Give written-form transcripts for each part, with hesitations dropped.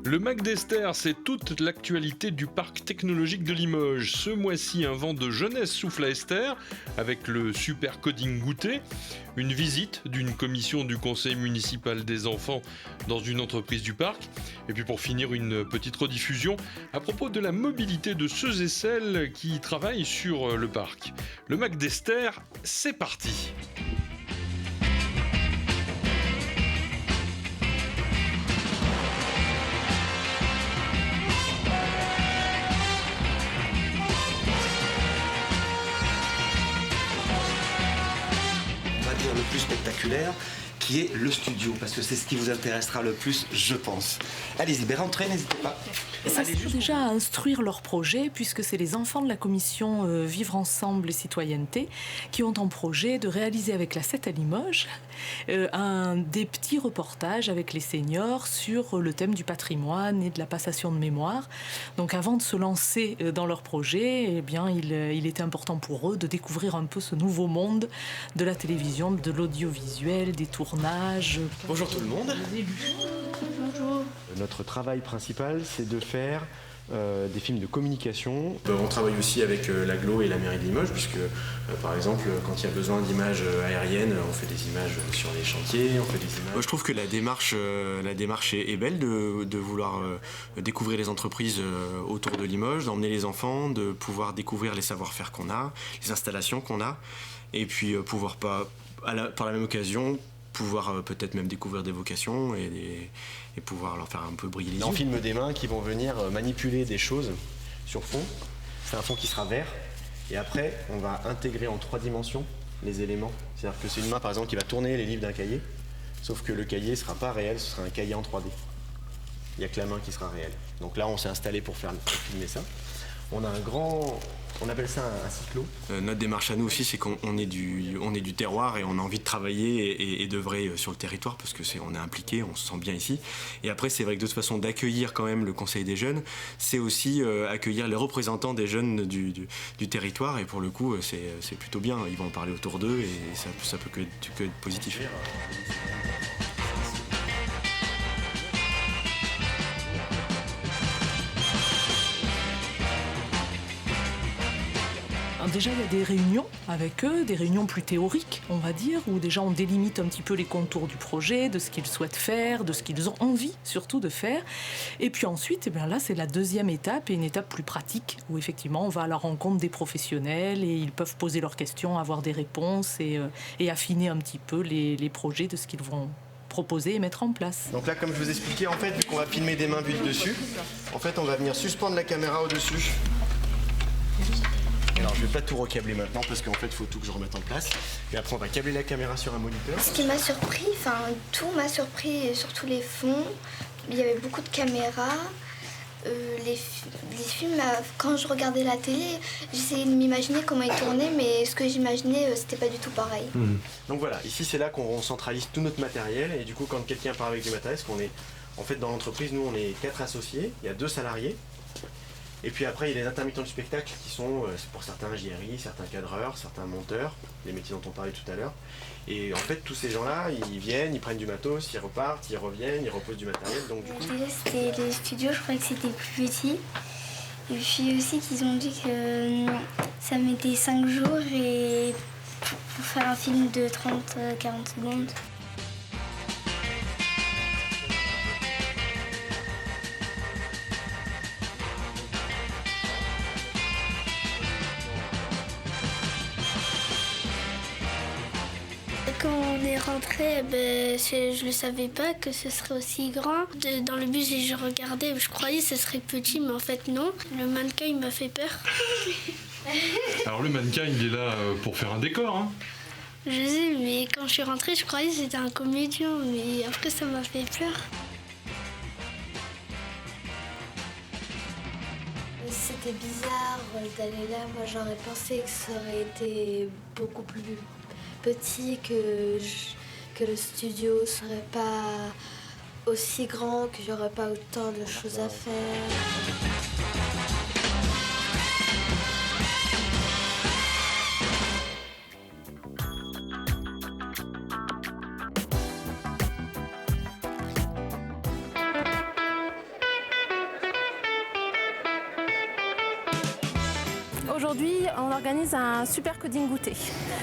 Le Mac d'Esther, c'est toute l'actualité du parc technologique de Limoges. Ce mois-ci, un vent de jeunesse souffle à Esther avec le super coding goûter, une visite d'une commission du conseil municipal des enfants dans une entreprise du parc, et puis pour finir, une petite rediffusion à propos de la mobilité de ceux et celles qui travaillent sur le parc. Le Mac d'Esther, c'est parti! Le plus spectaculaire, qui est le studio, parce que c'est ce qui vous intéressera le plus, je pense. Allez-y, rentrez, n'hésitez pas. Ça sert déjà à instruire leur projet, puisque c'est les enfants de la commission Vivre Ensemble et Citoyenneté qui ont en projet de réaliser avec la 7 à Limoges des petits reportages avec les seniors sur le thème du patrimoine et de la passation de mémoire. Donc avant de se lancer dans leur projet, eh bien, il était important pour eux de découvrir un peu ce nouveau monde de la télévision, de l'audiovisuel, des tournages. Bonjour tout le monde. Bonjour. Notre travail principal, c'est de faire des films de communication. On travaille aussi avec l'Agglo et la mairie de Limoges, puisque par exemple, quand il y a besoin d'images aériennes, on fait des images sur les chantiers, on fait des images. Moi, je trouve que la démarche est belle de vouloir découvrir les entreprises autour de Limoges, d'emmener les enfants, de pouvoir découvrir les savoir-faire qu'on a, les installations qu'on a, et puis pouvoir par la même occasion pouvoir peut-être même découvrir des vocations et pouvoir leur faire un peu briller les yeux. On filme des mains qui vont venir manipuler des choses sur fond. C'est un fond qui sera vert. Et après, on va intégrer en 3 dimensions les éléments. C'est-à-dire que c'est une main, par exemple, qui va tourner les livres d'un cahier. Sauf que le cahier ne sera pas réel, ce sera un cahier en 3D. Il n'y a que la main qui sera réelle. Donc là, on s'est installé pour filmer ça. On a on appelle ça un cyclo. Notre démarche à nous aussi, c'est qu'on est du terroir et on a envie de travailler et d'œuvrer sur le territoire parce que on est impliqué, on se sent bien ici. Et après, c'est vrai que de toute façon, d'accueillir quand même le Conseil des jeunes, c'est aussi accueillir les représentants des jeunes du territoire. Et pour le coup, c'est plutôt bien. Ils vont en parler autour d'eux et ça peut que être positif. Déjà, il y a des réunions avec eux, des réunions plus théoriques, on va dire, où déjà on délimite un petit peu les contours du projet, de ce qu'ils souhaitent faire, de ce qu'ils ont envie surtout de faire. Et puis ensuite, eh bien là, c'est la deuxième étape et une étape plus pratique, où effectivement, on va à la rencontre des professionnels et ils peuvent poser leurs questions, avoir des réponses et affiner un petit peu les projets de ce qu'ils vont proposer et mettre en place. Donc là, comme je vous expliquais, en fait, vu qu'on va filmer des mains vues de dessus, en fait, on va venir suspendre la caméra au-dessus. Alors je vais pas tout recabler maintenant parce qu'en fait il faut tout que je remette en place. Et après on va câbler la caméra sur un moniteur. Ce qui m'a surpris, tout m'a surpris, surtout les fonds. Il y avait beaucoup de caméras. Les films, quand je regardais la télé, j'essayais de m'imaginer comment ils tournaient, mais ce que j'imaginais, c'était pas du tout pareil. Donc voilà, ici c'est là qu'on centralise tout notre matériel et du coup quand quelqu'un part avec du matériel, parce qu'on est en fait dans l'entreprise, nous on est 4 associés, il y a 2 salariés. Et puis après, il y a les intermittents du spectacle qui sont, pour certains JRI, certains cadreurs, certains monteurs, les métiers dont on parlait tout à l'heure. Et en fait, tous ces gens-là, ils viennent, ils prennent du matos, ils repartent, ils reviennent, ils reposent du matériel. Donc du coup... Déjà, c'était le studio, je croyais que c'était plus petit. Et puis aussi qu'ils ont dit que ça mettait 5 jours et pour faire un film de 30-40 secondes. Quand on est rentré, je ne savais pas que ce serait aussi grand. Dans le bus, je regardais, je croyais que ce serait petit, mais en fait non. Le mannequin, il m'a fait peur. Alors le mannequin, il est là pour faire un décor, hein. Je sais, mais quand je suis rentrée, je croyais que c'était un comédien, mais après ça m'a fait peur. C'était bizarre d'aller là. Moi, j'aurais pensé que ça aurait été beaucoup plus petit, que le studio serait pas aussi grand, que j'aurais pas autant de choses à faire. Aujourd'hui, on organise un super coding goûter.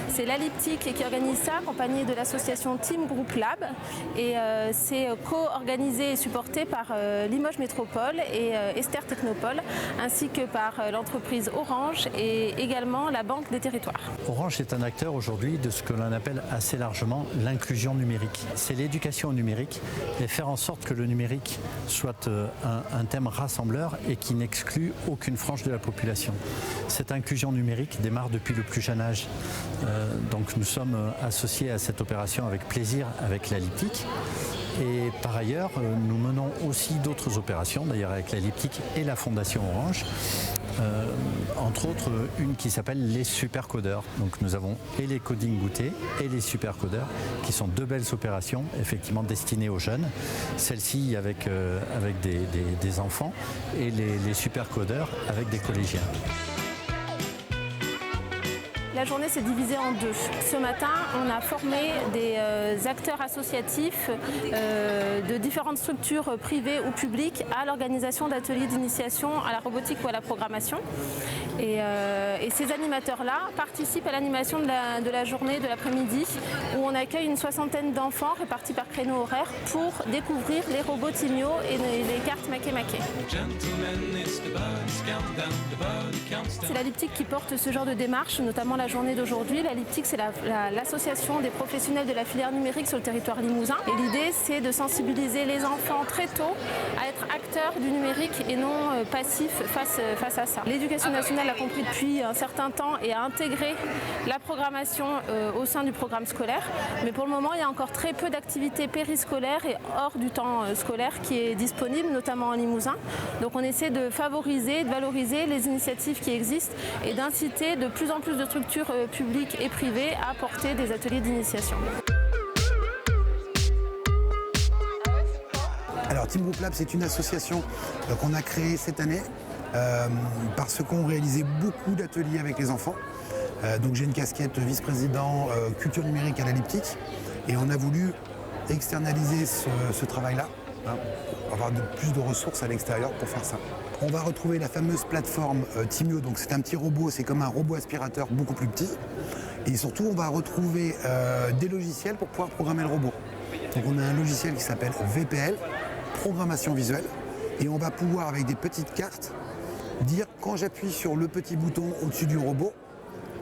C'est la Liptic qui organise ça, accompagné de l'association Team Group Lab. Et c'est co-organisé et supporté par Limoges Métropole et Esther Technopole, ainsi que par l'entreprise Orange et également la Banque des Territoires. Orange est un acteur aujourd'hui de ce que l'on appelle assez largement l'inclusion numérique. C'est l'éducation au numérique et faire en sorte que le numérique soit un thème rassembleur et qui n'exclut aucune frange de la population. Cette inclusion numérique démarre depuis le plus jeune âge. Donc nous sommes associés à cette opération avec plaisir avec la Liptic. Et par ailleurs, nous menons aussi d'autres opérations, d'ailleurs avec la Liptic et la Fondation Orange. Entre autres une qui s'appelle les supercodeurs. Donc nous avons et les coding goûter et les supercodeurs qui sont deux belles opérations effectivement destinées aux jeunes. Celle-ci avec des enfants et les supercodeurs avec des collégiens. La journée s'est divisée en deux. Ce matin, on a formé des acteurs associatifs de différentes structures privées ou publiques à l'organisation d'ateliers d'initiation à la robotique ou à la programmation. Et ces animateurs-là participent à l'animation de la journée de l'après-midi où on accueille une soixantaine d'enfants répartis par créneaux horaires pour découvrir les robots Timio et les cartes Makemake. C'est la Liptic qui porte ce genre de démarche, notamment la journée d'aujourd'hui. La Liptic, c'est l'association des professionnels de la filière numérique sur le territoire limousin. Et l'idée, c'est de sensibiliser les enfants très tôt à être acteurs du numérique et non passifs face à ça. L'éducation nationale l'a compris depuis un certain temps et a intégré la programmation au sein du programme scolaire. Mais pour le moment, il y a encore très peu d'activités périscolaires et hors du temps scolaire qui est disponible, notamment en Limousin. Donc on essaie de favoriser, de valoriser les initiatives qui existent et d'inciter de plus en plus de structures publiques et privées à porter des ateliers d'initiation. Alors Team Group Lab, c'est une association qu'on a créée cette année parce qu'on réalisait beaucoup d'ateliers avec les enfants. Donc j'ai une casquette vice-président culture numérique à la Liptic et on a voulu externaliser ce travail-là, pour avoir plus de ressources à l'extérieur pour faire ça. On va retrouver la fameuse plateforme Timio, donc c'est un petit robot, c'est comme un robot aspirateur beaucoup plus petit. Et surtout, on va retrouver des logiciels pour pouvoir programmer le robot. Donc on a un logiciel qui s'appelle VPL, programmation visuelle, et on va pouvoir, avec des petites cartes, dire quand j'appuie sur le petit bouton au-dessus du robot,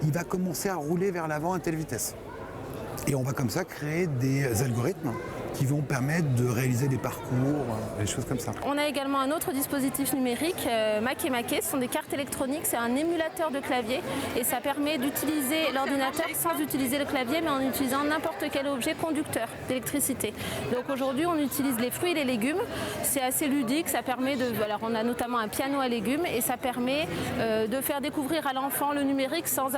il va commencer à rouler vers l'avant à telle vitesse. Et on va comme ça créer des algorithmes qui vont permettre de réaliser des parcours, des choses comme ça. On a également un autre dispositif numérique, Makemake. Ce sont des cartes électroniques, c'est un émulateur de clavier et ça permet d'utiliser l'ordinateur sans utiliser le clavier mais en utilisant n'importe quel objet conducteur d'électricité. Donc aujourd'hui on utilise les fruits et les légumes, c'est assez ludique, ça permet de... Alors on a notamment un piano à légumes et ça permet de faire découvrir à l'enfant le numérique sans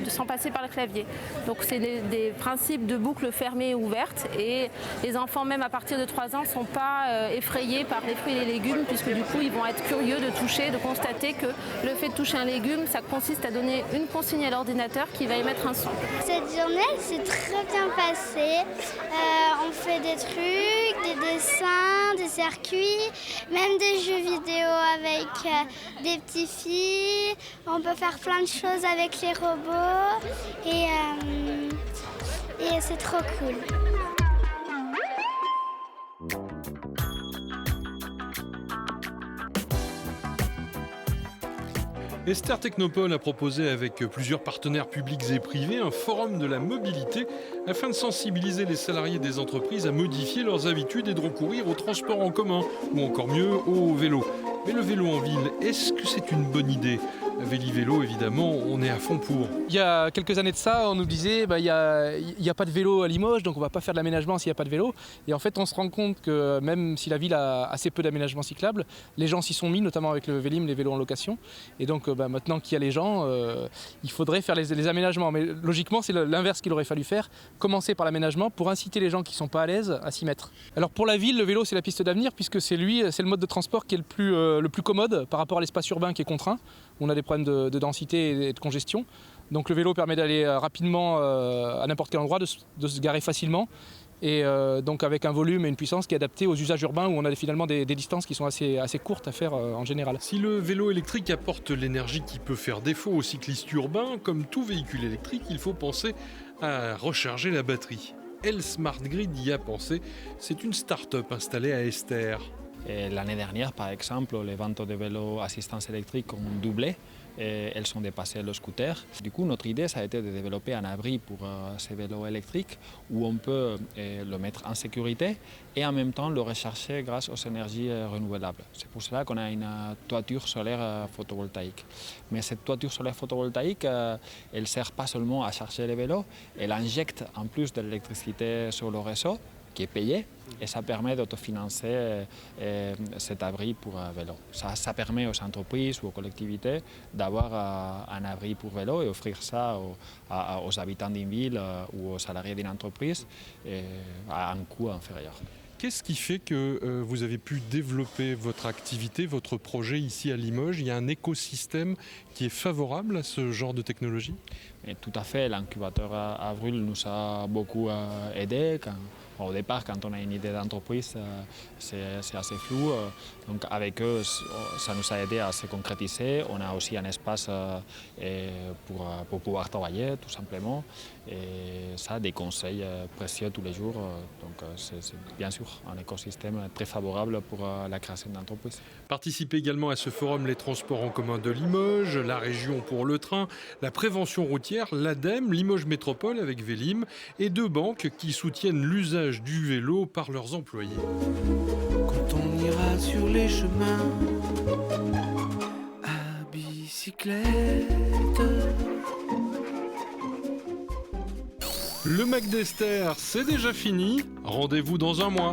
sans passer par le clavier. Donc c'est des principes de boucle fermée et ouverte. Et les enfants, même à partir de 3 ans, ne sont pas effrayés par les fruits et les légumes puisque du coup, ils vont être curieux de toucher, de constater que le fait de toucher un légume, ça consiste à donner une consigne à l'ordinateur qui va émettre un son. Cette journée, s'est très bien passée. On fait des trucs, des dessins, des circuits, même des jeux vidéo avec des petites filles. On peut faire plein de choses avec les robots et c'est trop cool. Esther Technopole a proposé avec plusieurs partenaires publics et privés un forum de la mobilité afin de sensibiliser les salariés des entreprises à modifier leurs habitudes et de recourir au transport en commun ou encore mieux au vélo. Mais le vélo en ville, est-ce que c'est une bonne idée ? Véli-vélo, évidemment, on est à fond pour. Il y a quelques années de ça, on nous disait il n'y a pas de vélo à Limoges, donc on ne va pas faire de l'aménagement s'il n'y a pas de vélo. Et en fait, on se rend compte que même si la ville a assez peu d'aménagements cyclables, les gens s'y sont mis, notamment avec le Vélim, les vélos en location. Et donc maintenant qu'il y a les gens, il faudrait faire les aménagements. Mais logiquement, c'est l'inverse qu'il aurait fallu faire, commencer par l'aménagement pour inciter les gens qui ne sont pas à l'aise à s'y mettre. Alors pour la ville, le vélo, c'est la piste d'avenir puisque c'est le mode de transport qui est le plus commode par rapport à l'espace urbain qui est contraint. On a des problèmes de densité et de congestion. Donc le vélo permet d'aller rapidement à n'importe quel endroit, de se garer facilement et donc avec un volume et une puissance qui est adapté aux usages urbains où on a finalement des distances qui sont assez courtes à faire en général. Si le vélo électrique apporte l'énergie qui peut faire défaut aux cyclistes urbains, comme tout véhicule électrique, il faut penser à recharger la batterie. Smart Grid y a pensé, c'est une start-up installée à Esther. L'année dernière, par exemple, les ventes de vélos assistance électrique ont doublé. Et elles sont dépassées le scooter. Du coup, notre idée, ça a été de développer un abri pour ces vélos électriques où on peut le mettre en sécurité et en même temps le recharger grâce aux énergies renouvelables. C'est pour cela qu'on a une toiture solaire photovoltaïque. Mais cette toiture solaire photovoltaïque, elle ne sert pas seulement à charger les vélos, elle injecte en plus de l'électricité sur le réseau qui est payé et ça permet d'autofinancer cet abri pour vélo. Ça permet aux entreprises ou aux collectivités d'avoir un abri pour vélo et offrir ça aux habitants d'une ville ou aux salariés d'une entreprise à un coût inférieur. Qu'est-ce qui fait que vous avez pu développer votre activité, votre projet ici à Limoges? Il y a un écosystème qui est favorable à ce genre de technologie? Et tout à fait, l'incubateur Avril nous a beaucoup aidés. Au départ, quand on a une idée d'entreprise, c'est assez flou. Donc avec eux, ça nous a aidé à se concrétiser. On a aussi un espace pour pouvoir travailler, tout simplement. Et ça, des conseils précieux tous les jours. Donc c'est bien sûr un écosystème très favorable pour la création d'entreprises. Participez également à ce forum les transports en commun de Limoges, la région pour le train, la prévention routière, l'ADEME, Limoges Métropole avec Vélim et 2 banques qui soutiennent l'usage du vélo par leurs employés. Quand on ira sur les chemins à bicyclette. Le Mac d'Esther, c'est déjà fini. Rendez-vous dans un mois.